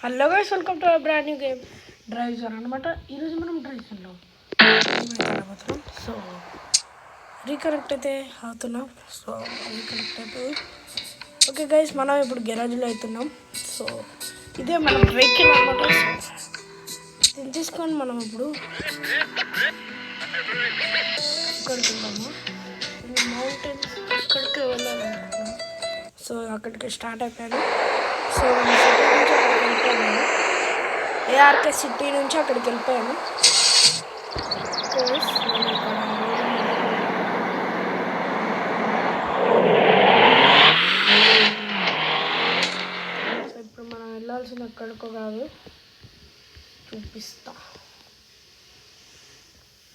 Hello guys, welcome to brand new game drive zone అనమాట. ఈరోజు మనం డ్రైవ్ జోన్లో వెళ్ళబోతున్నాం. సో రీకనెక్ట్ అయితే అవుతున్నాం. సో రీకనెక్ట్ అయిపోయి ఓకే గైస్, మనం ఇప్పుడు గెరాజ్లో అవుతున్నాం. సో ఇదే మన వెహికల్ అనమాట. దీన్ని తీసుకొని మనం ఇప్పుడు ఇక్కడికి వెళ్దాము. మౌంటైన్స్ అక్కడికి వెళ్ళాలనుకుంటున్నాం. సో అక్కడికి స్టార్ట్ అయిపోయాను. సో ఏఆర్కే సిటీ నుంచి అక్కడికి వెళ్ళిపోయాను. సో ఇప్పుడు మనం వెళ్ళాల్సింది ఎక్కడికో కాదు, చూపిస్తా.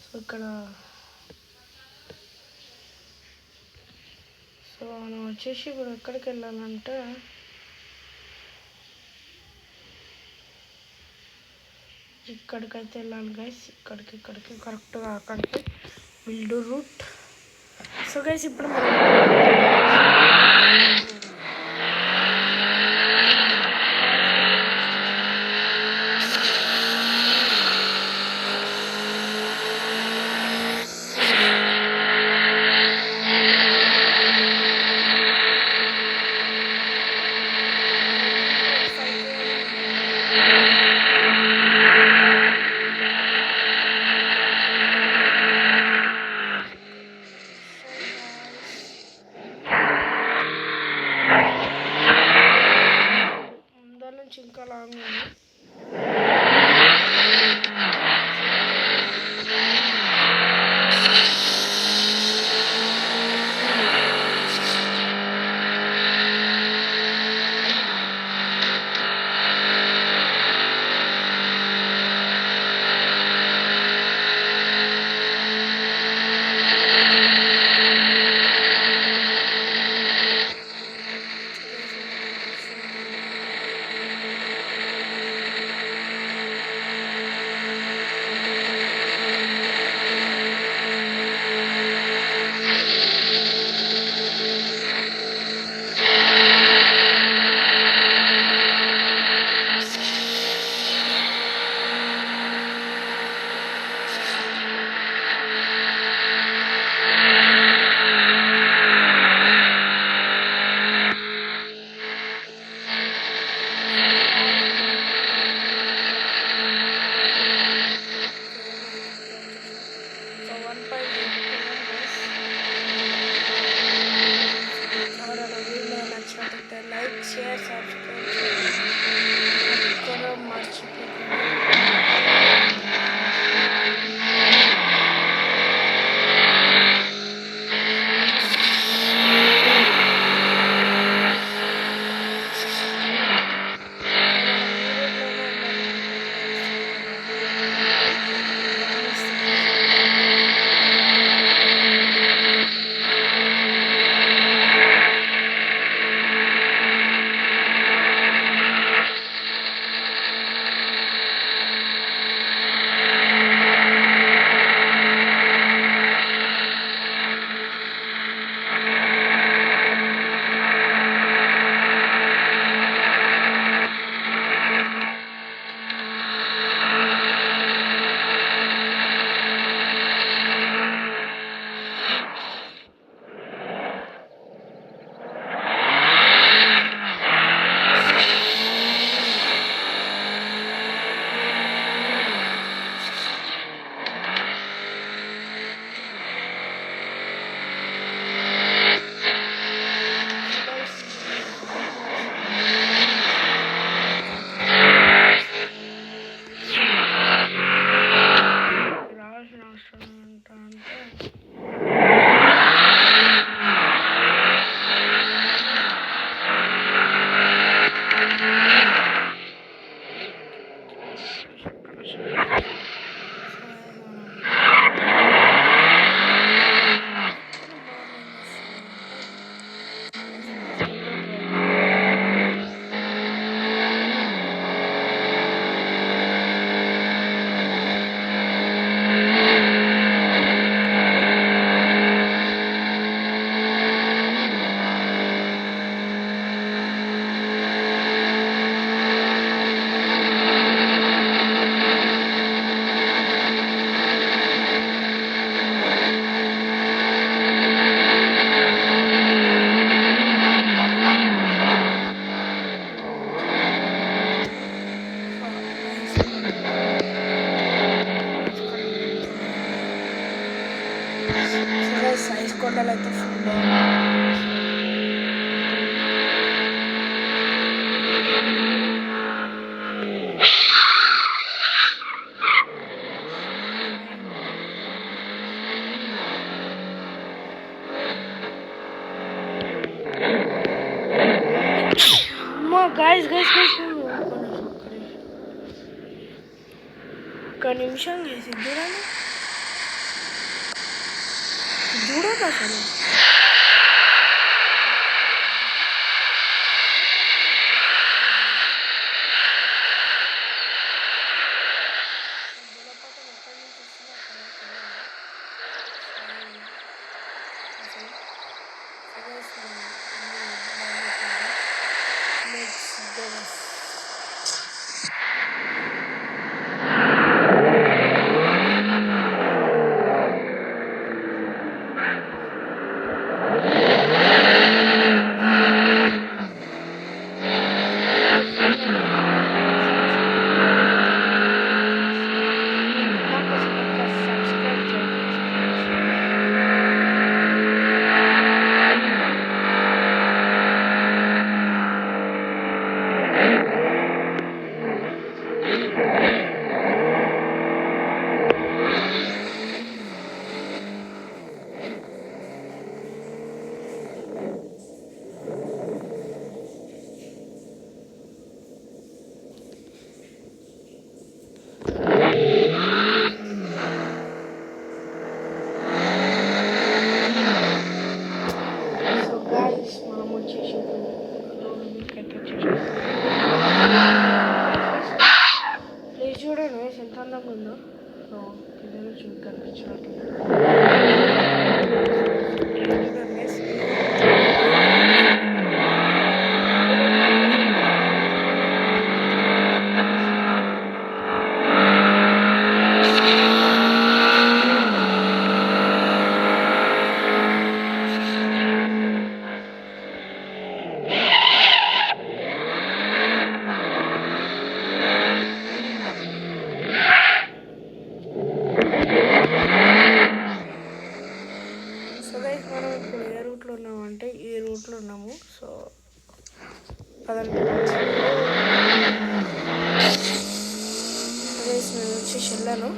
సో ఇక్కడ సో మనం వచ్చేసి ఇప్పుడు ఎక్కడికి వెళ్ళాలంటే ఇక్కడికైతే వెళ్ళాలి గైస్. ఇక్కడికి కరెక్ట్గా అక్కడికి will do route. So guys ఇప్పుడు మనం ఇంకా లాంగ్ ఉంది. ఎండలు అయితే ఫుల్ బాగుంది. గైస్ ఒక్క నిమిషం వేసి చూడండి అసలు ప్లేస్ చూడండి ఎంత అందంగా ఉందో. సో కింద చూసి కనిపించినట్టు మనం ఇప్పుడు ఏ రూట్లో ఉన్నామంటే ఈ రూట్లో ఉన్నాము. సో పదండి నేను వచ్చేసి వెళ్ళాను.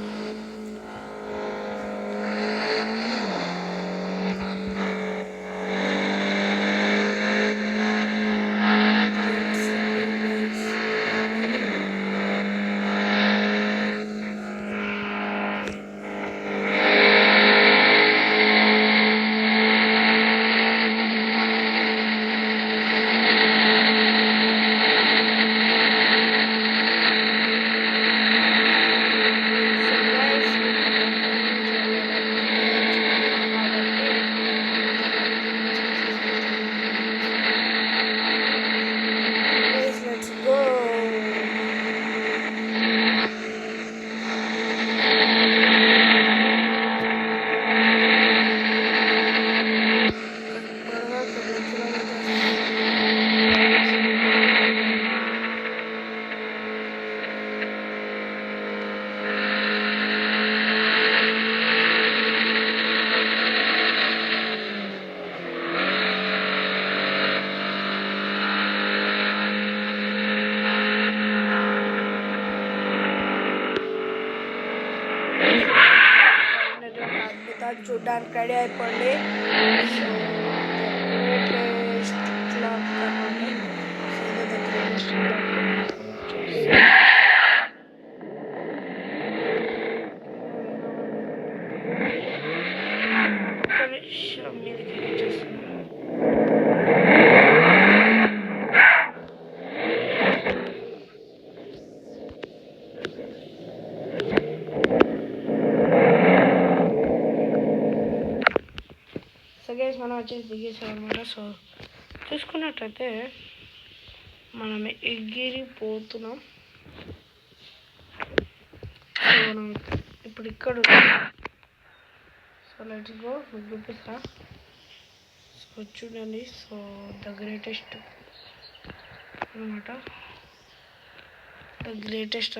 చూడ్డానికి రెడీ అయిపోండి. గైస్ మనం వచ్చేసి దిగేసాం అనమాట. సో చూసుకున్నట్టయితే మనం ఎగిరిపోతున్నాం. సో మనం ఇప్పుడు ఇక్కడ సో లెట్స్ గో. మీకు చూపిస్తా. సో చూడండి. సో ద గ్రేటెస్ట్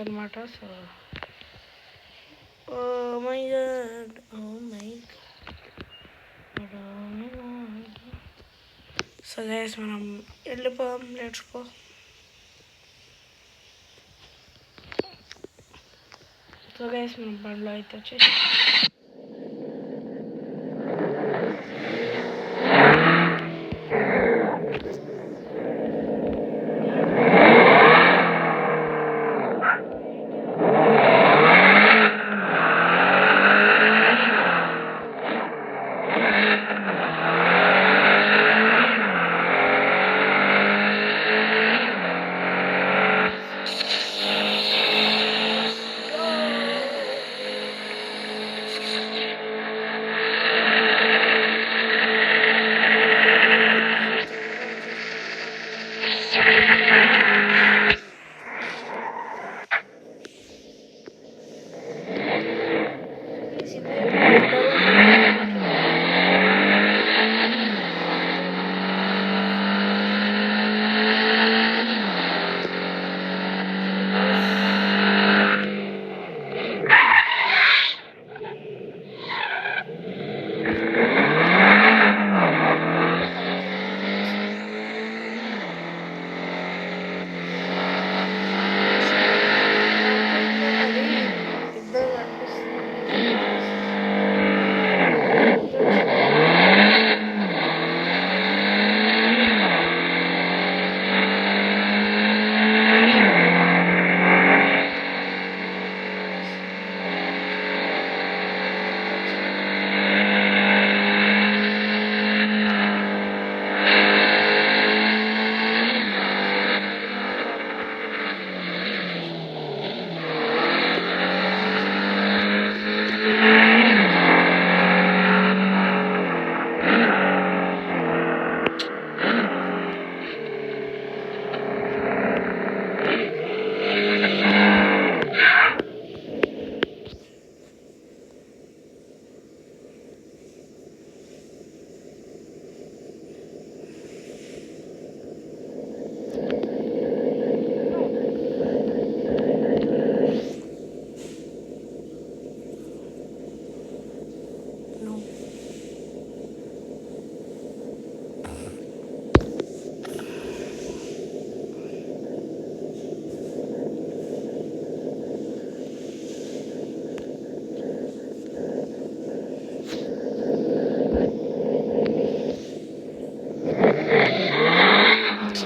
అనమాట. So oh my God. So guys మనం వెళ్ళిపోదాం. Let's go. సో గైస్ మనం బండ్లో అయితే వచ్చేసి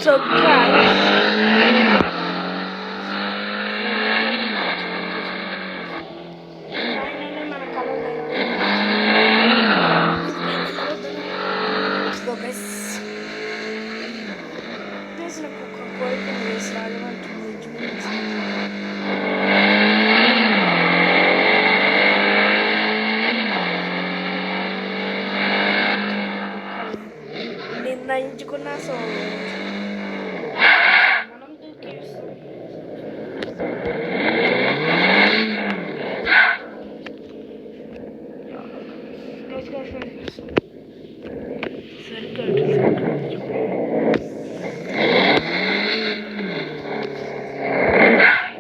So guys, finally మన కలర్ సో గైస్ నాకు ఒక కోరిక వేసి రాజమంటుంది. నిర్ణయించుకున్నా. సో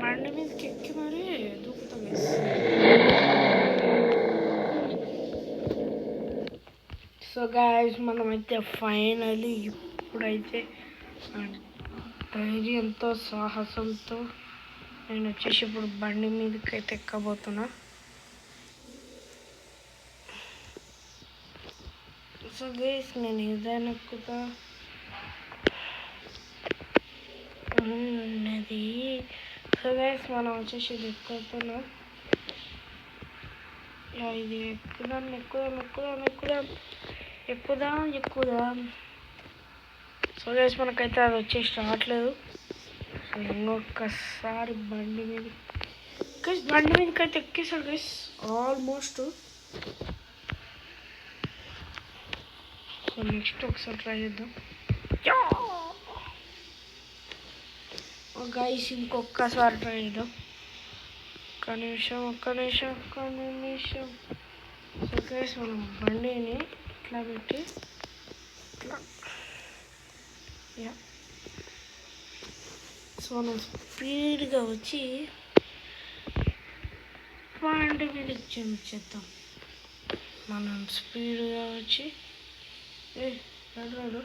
బండి మీదకి ఎక్కి మరి దూకుతాం. సో గాయస్ మనమైతే ఫైనలీ ఇప్పుడైతే ధైర్యంతో సాహసంతో నేను వచ్చేసి ఇప్పుడు బండి మీదకి అయితే ఎక్కబోతున్నా. సో గైస్ నేను ఏదైనా ఎక్కుతా ఉన్నది. సో గైస్ మనం వచ్చేసి ఇది ఎక్కుతున్నా. ఇది ఎక్కుదాం ఎక్కుదాం ఎక్కుదాం ఎక్కుదాం ఎక్కుదాం ఎక్కుదాం. సో గైస్ మనకైతే అది వచ్చేసి రావట్లేదు. సో ఇంకొకసారి బండి మీదకి అయితే ఎక్కేసాడు గైస్ ఆల్మోస్ట్. సో నెక్స్ట్ ఒకసారి ట్రై చేద్దాం. గైస్ ఇంకొకసారి ట్రై చేద్దాం. ఒక్క నిమిషం. సో గైస్ మనం బండిని ఇట్లా పెట్టి ఇట్లా సో మనం స్పీడ్గా వచ్చి బండి మీదకి జంప్ చేద్దాం. మనం స్పీడ్గా వచ్చి ఏ రాడు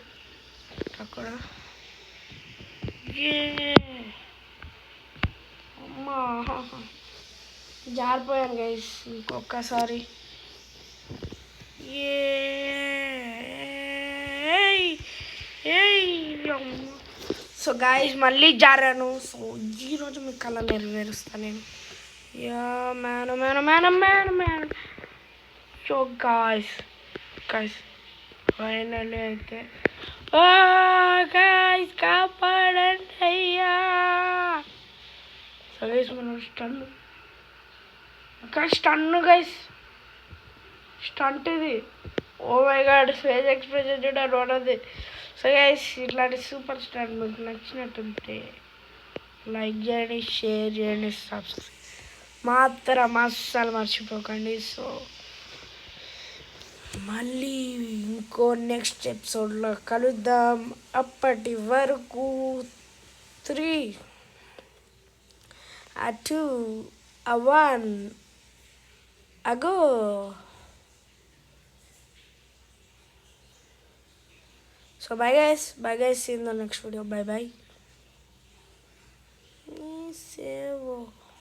అక్కడ అమ్మా జారిపోయాను గైస్ ఇంకొకసారి. సో గాయస్ మళ్ళీ జారాను. సో ఈరోజు మీ కళ నెరవేరుస్తాను నేను. Yeah man man man man man. So guys finally అయితే గాయస్ కాపాడండి అయ్యా. సో గైస్ మనం స్టన్ గైస్ స్టంట్ ఇది. Oh my God face expression చూడండి ఉన్నది. సో గైస్ ఇట్లాంటి సూపర్ స్టార్ మీకు నచ్చినట్టుంటే లైక్ చేయండి, షేర్ చేయండి, సబ్స్క్రైబ్ మాత్రం అస్సలు మర్చిపోకండి. సో మళ్ళీ ఇంకో నెక్స్ట్ ఎపిసోడ్లో కలుద్దాం. అప్పటి వరకు 3 2 1 అగో. So bye guys, see you in the next video. Bye.